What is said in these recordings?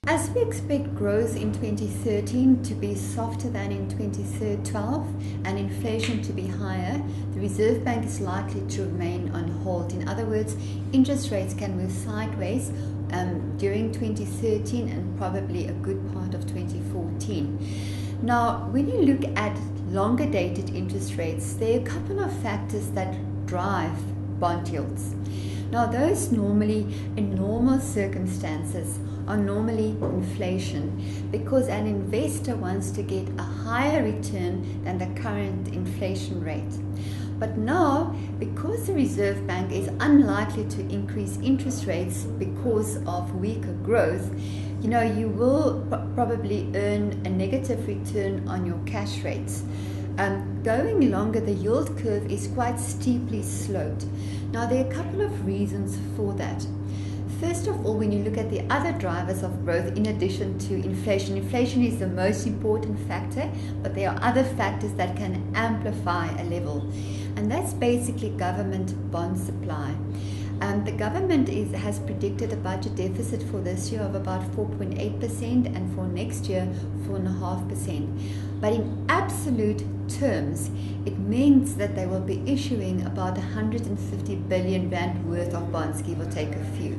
As we expect growth in 2013 to be softer than in 2012 and inflation to be higher, the Reserve Bank is likely to remain on hold. In other words, interest rates can move sideways during 2013 and probably a good part of 2014. Now, when you look at longer dated interest rates, there are a couple of factors that drive bond yields. Now, those normally, in normal circumstances, are normally inflation, because an investor wants to get a higher return than the current inflation rate. But now, because the Reserve Bank is unlikely to increase interest rates because of weaker growth, you will probably earn a negative return on your cash rates. Going longer, the yield curve is quite steeply sloped. Now, there are a couple of reasons for that. First of all, when you look at the other drivers of growth, in addition to inflation, inflation is the most important factor, but there are other factors that can amplify a level. And that's basically government bond supply. The government has predicted a budget deficit for this year of about 4.8% and for next year 4.5%. But in absolute terms, it means that they will be issuing about 150 billion rand worth of bonds, give or take a few.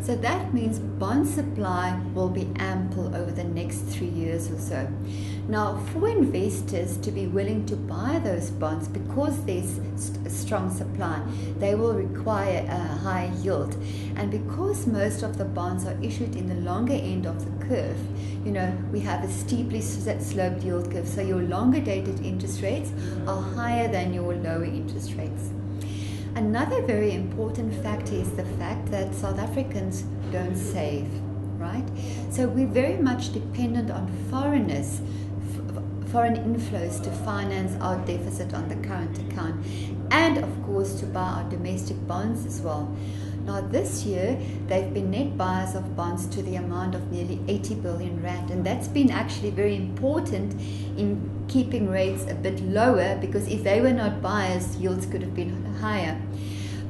So that means bond supply will be ample over the next 3 years or so. Now, for investors to be willing to buy those bonds, because there's a strong supply, they will require a high yield. And because most of the bonds are issued in the longer end of the curve, we have a steeply sloped yield curve. So your longer dated interest rates are higher than your lower interest rates. Another very important factor is the fact that South Africans don't save, right? So we're very much dependent on foreign inflows to finance our deficit on the current account, and of course to buy our domestic bonds as well. Now, this year they've been net buyers of bonds to the amount of nearly 80 billion rand, and that's been actually very important in keeping rates a bit lower, because if they were not buyers, yields could have been higher.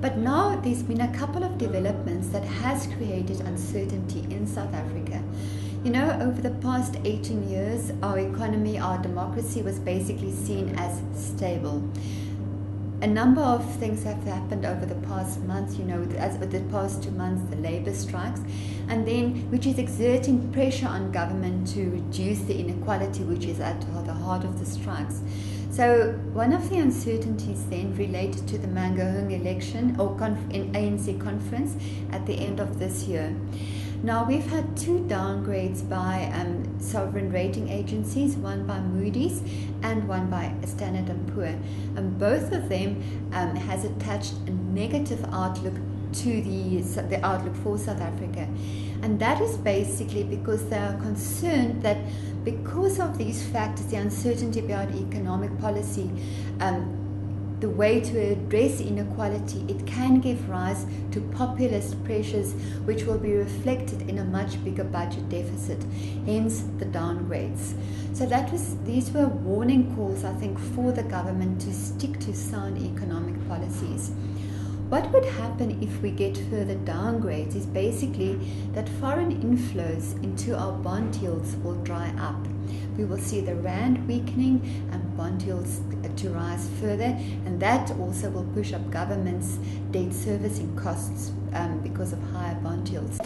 But now there's been a couple of developments that has created uncertainty in South Africa. Over the past 18 years, our economy, our democracy was basically seen as stable. A number of things have happened over the past months, as the past 2 months, the labor strikes, and then which is exerting pressure on government to reduce the inequality, which is at the heart of the strikes. So one of the uncertainties then related to the Mangaung election or ANC conference at the end of this year. Now, we've had 2 downgrades by sovereign rating agencies, one by Moody's and one by Standard & Poor. And both of them has attached a negative outlook to the outlook for South Africa. And that is basically because they are concerned that because of these factors, the uncertainty about economic policy, the way to address inequality, it can give rise to populist pressures, which will be reflected in a much bigger budget deficit, hence the downgrades. So these were warning calls, I think, for the government to stick to sound economic policies. What would happen if we get further downgrades is basically that foreign inflows into our bond yields will dry up. We will see the rand weakening and bond yields to rise further, and that also will push up government's debt servicing costs because of higher bond yields.